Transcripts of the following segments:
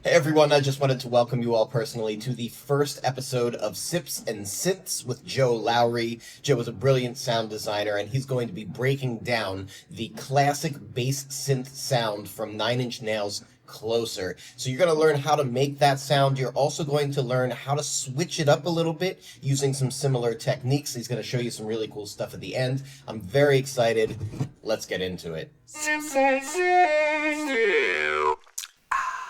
Hey everyone, I just wanted to welcome you all personally to the first episode of Sips N Synths with Joe Lowery. Joe is a brilliant sound designer, and he's going to be breaking down the classic bass synth sound from Nine Inch Nails' Closer. So you're going to learn how to make that sound. You're also going to learn how to switch it up a little bit using some similar techniques. He's going to show you some really cool stuff at the end. I'm very excited. Let's get into it.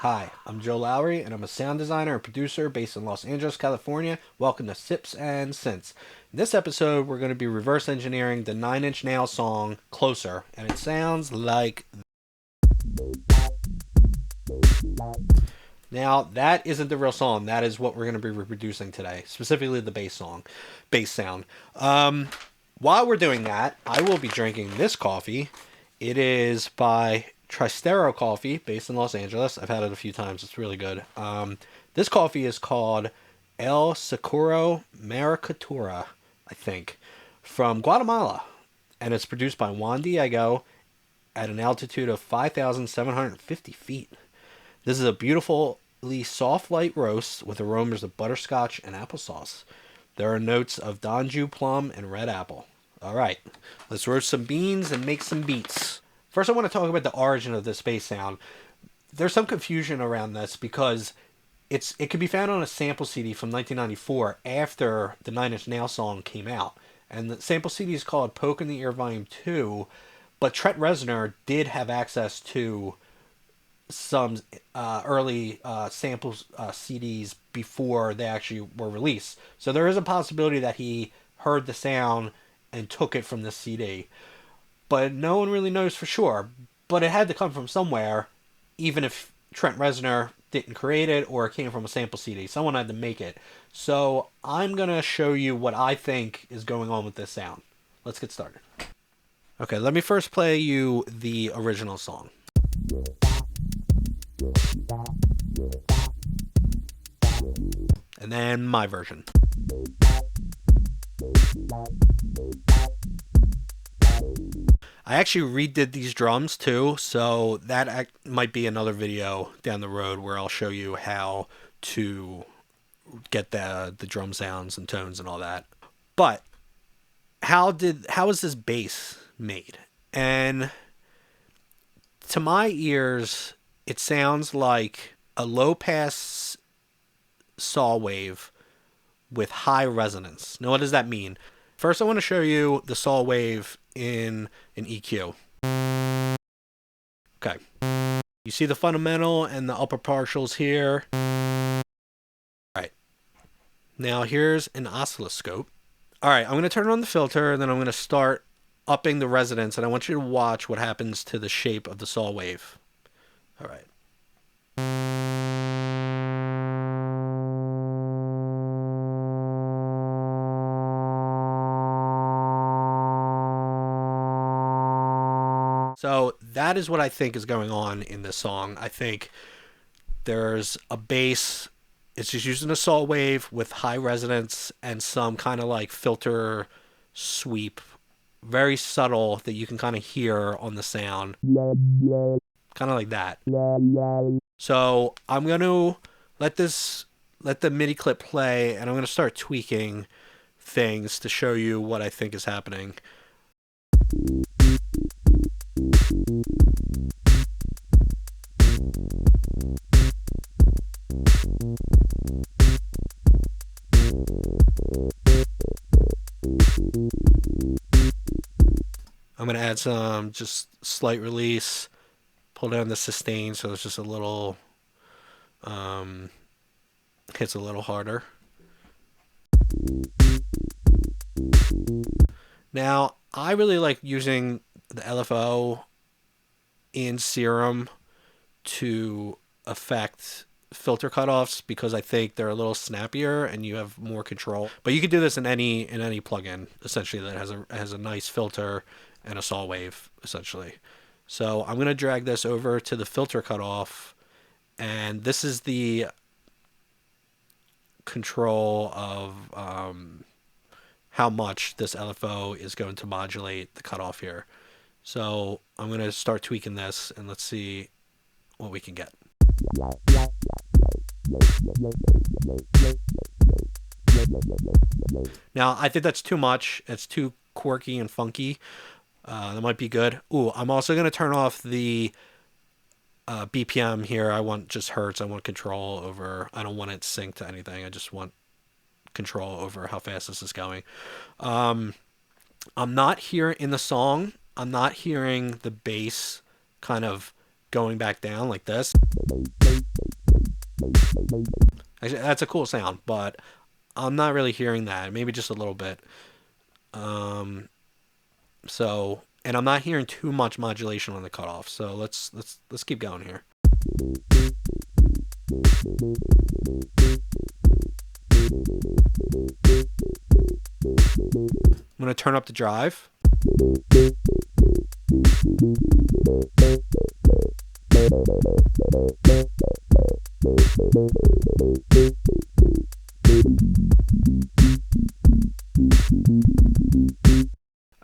Hi, I'm Joe Lowery, and I'm a sound designer and producer based in Los Angeles, California. Welcome to Sips N Synths. In this episode, we're going to be reverse engineering the Nine Inch Nails song Closer, and it sounds like... Now, that isn't the real song. That is what we're going to be reproducing today, specifically the bass sound. While we're doing that, I will be drinking this coffee. It is by Tristero Coffee, based in Los Angeles. I've had it a few times. It's really good. This coffee is called El Socorro Maricatura, I think, from Guatemala. And it's produced by Juan Diego at an altitude of 5,750 feet. This is a beautifully soft light roast with aromas of butterscotch and applesauce. There are notes of Donju plum and red apple. All right, let's roast some beans and make some beats. First, I want to talk about the origin of this bass sound. There's some confusion around this because it could be found on a sample CD from 1994 after the Nine Inch Nails song came out. And the sample CD is called Poke in the Ear Volume 2, but Trent Reznor did have access to some early samples CDs before they actually were released. So there is a possibility that he heard the sound and took it from the CD. But no one really knows for sure. But it had to come from somewhere, even if Trent Reznor didn't create it or it came from a sample CD. Someone had to make it. So I'm going to show you what I think is going on with this sound. Let's get started. Okay, let me first play you the original song. And then my version. I actually redid these drums too, so that might be another video down the road where I'll show you how to get the drum sounds and tones and all that. But how is this bass made? And to my ears, it sounds like a low pass saw wave with high resonance. Now, what does that mean? First, I want to show you the saw wave in an EQ. Okay. You see the fundamental and the upper partials here. All right. Now, here's an oscilloscope. All right, I'm going to turn on the filter, and then I'm going to start upping the resonance, and I want you to watch what happens to the shape of the saw wave. All right. So that is what I think is going on in this song. I think there's a bass. It's just using a saw wave with high resonance and some kind of like filter sweep. Very subtle that you can kind of hear on the sound. Kind of like that. So I'm going to let the MIDI clip play, and I'm going to start tweaking things to show you what I think is happening. I'm going to add some just slight release, pull down the sustain so it's just a little, hits a little harder. Now, I really like using the LFO in Serum to affect filter cutoffs because I think they're a little snappier and you have more control. But you can do this in any plugin essentially that has a nice filter and a saw wave essentially. So I'm going to drag this over to the filter cutoff, and this is the control of how much this LFO is going to modulate the cutoff here. So I'm going to start tweaking this, and let's see what we can get. Now, I think that's too much. It's too quirky and funky. That might be good. Ooh, I'm also going to turn off the BPM here. I want just hertz. I want control over. I don't want it synced to anything. I just want control over how fast this is going. I'm not here in the song. I'm not hearing the bass kind of going back down like this. Actually, that's a cool sound, but I'm not really hearing that. Maybe just a little bit. So, and I'm not hearing too much modulation on the cutoff. So let's keep going here. I'm going to turn up the drive.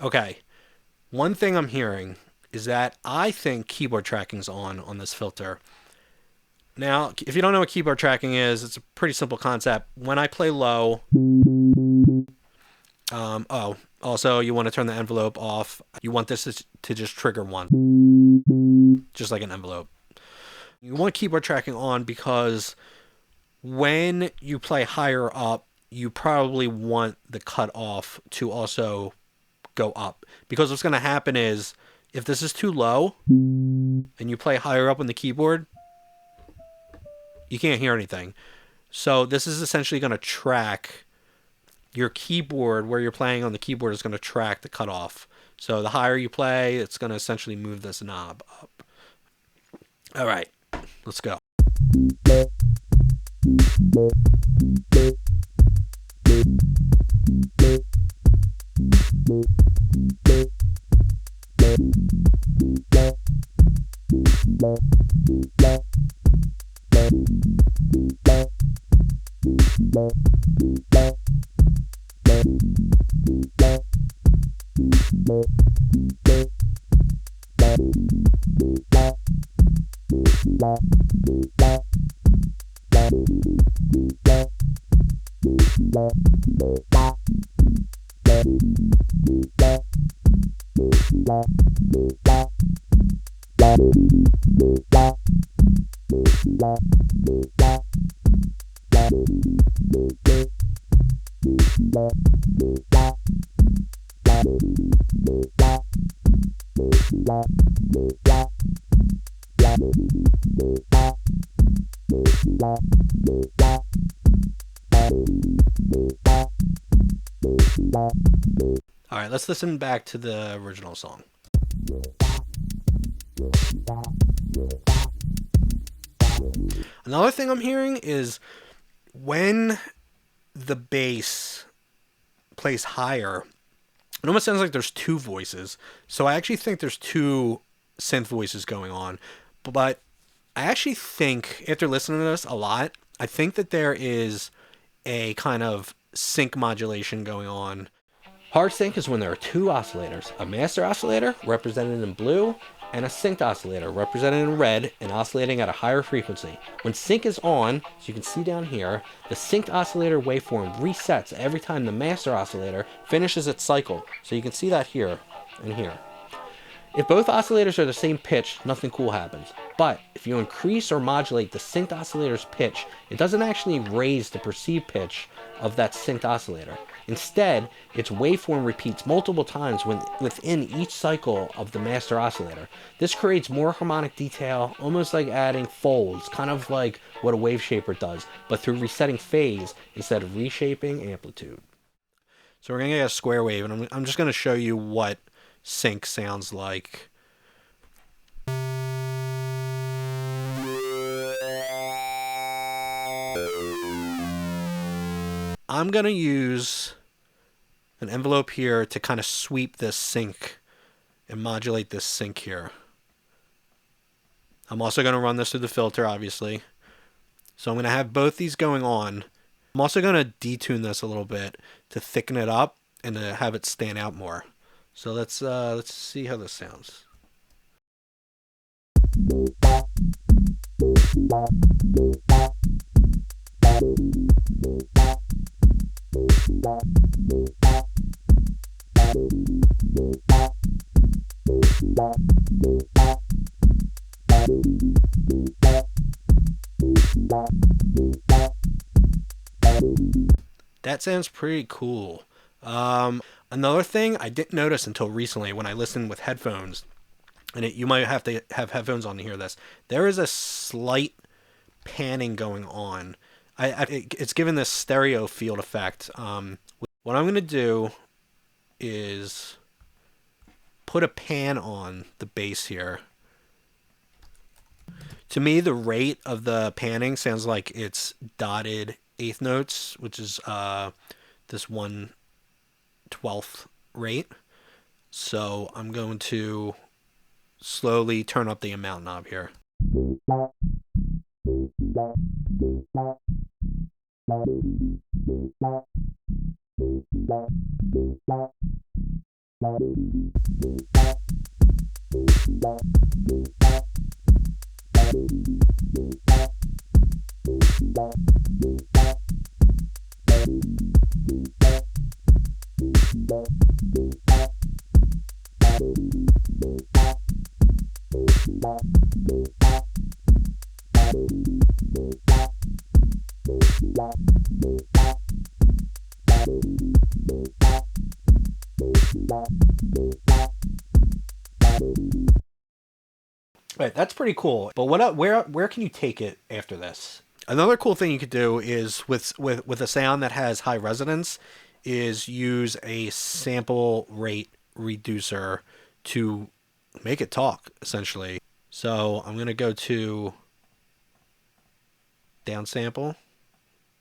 Okay. One thing I'm hearing is that I think keyboard tracking's on this filter. Now, if you don't know what keyboard tracking is, it's a pretty simple concept. When I play low, also you want to turn the envelope off. You want this to just trigger one, just like an envelope. You want keyboard tracking on because when you play higher up, you probably want the cutoff to also go up. Because what's going to happen is, if this is too low and you play higher up on the keyboard, you can't hear anything. So this is essentially going to track your keyboard. Where you're playing on the keyboard is going to track the cutoff. So the higher you play, it's going to essentially move this knob up. All right, let's go. All right, let's listen back to the original song. Another thing I'm hearing is when the bass plays higher, it almost sounds like there's two voices. So I actually think there's two synth voices going on. But I actually think, after listening to this a lot, I think that there is a kind of sync modulation going on. Hard sync is when there are two oscillators, a master oscillator, represented in blue, and a synced oscillator, represented in red, and oscillating at a higher frequency. When sync is on, as you can see down here, the synced oscillator waveform resets every time the master oscillator finishes its cycle. So you can see that here and here. If both oscillators are the same pitch, nothing cool happens. But if you increase or modulate the synced oscillator's pitch, it doesn't actually raise the perceived pitch of that synced oscillator. Instead, its waveform repeats multiple times within each cycle of the master oscillator. This creates more harmonic detail, almost like adding folds, kind of like what a wave shaper does, but through resetting phase instead of reshaping amplitude. So we're going to get a square wave, and I'm just going to show you what sync sounds like. I'm going to use an envelope here to kind of sweep this sync and modulate this sync here. I'm also going to run this through the filter, obviously. So I'm going to have both these going on. I'm also going to detune this a little bit to thicken it up and to have it stand out more. So let's see how this sounds. That sounds pretty cool. Another thing I didn't notice until recently when I listened with headphones, and you might have to have headphones on to hear this. There is a slight panning going on. It's given this stereo field effect. What I'm going to do is put a pan on the bass here. To me, the rate of the panning sounds like it's dotted eighth notes, which is this 1/12 rate. So I'm going to slowly turn up the amount knob here. Right, that's pretty cool. But where can you take it after this? Another cool thing you could do is with a sound that has high resonance is use a sample rate reducer to make it talk, essentially. So I'm going to go to downsample.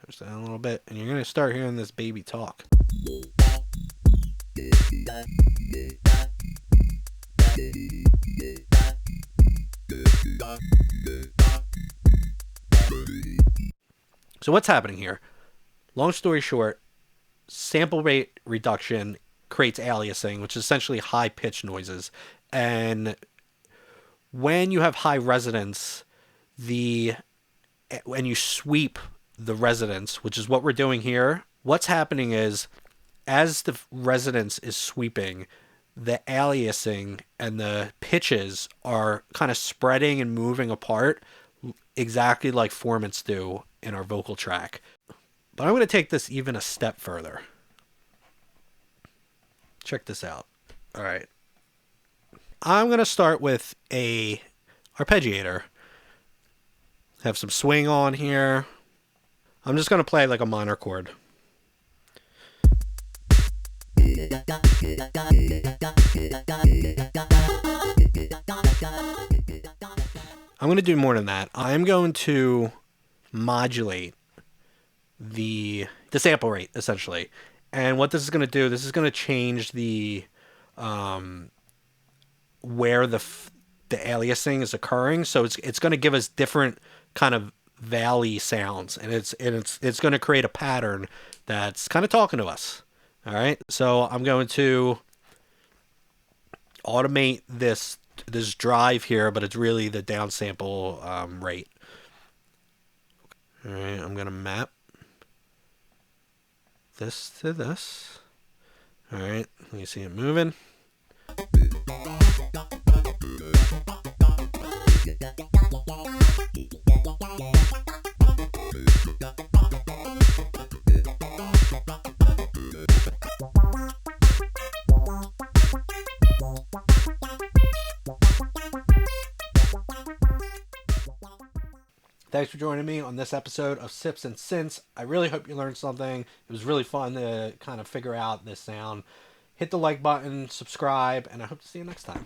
There's that a little bit, and you're going to start hearing this baby talk. So what's happening here? Long story short, sample rate reduction creates aliasing, which is essentially high-pitched noises. And when you have high resonance, when you sweep the resonance, which is what we're doing here, what's happening is as the resonance is sweeping, the aliasing and the pitches are kind of spreading and moving apart exactly like formants do in our vocal track. But I'm going to take this even a step further. Check this out. All right. I'm going to start with a arpeggiator. Have some swing on here. I'm just going to play like a minor chord. I'm going to do more than that. I'm going to modulate the sample rate, essentially. And what this is going to do, this is going to change the where the aliasing is occurring. So it's going to give us different kind of valley sounds, and it's going to create a pattern that's kind of talking to us. All right. So I'm going to automate this drive here, but it's really the downsample rate. All right. I'm going to map this to this. All right. You see it moving. Thanks for joining me on this episode of Sips and Synths. I really hope you learned something. It was really fun to kind of figure out this sound. Hit the like button, subscribe, and I hope to see you next time.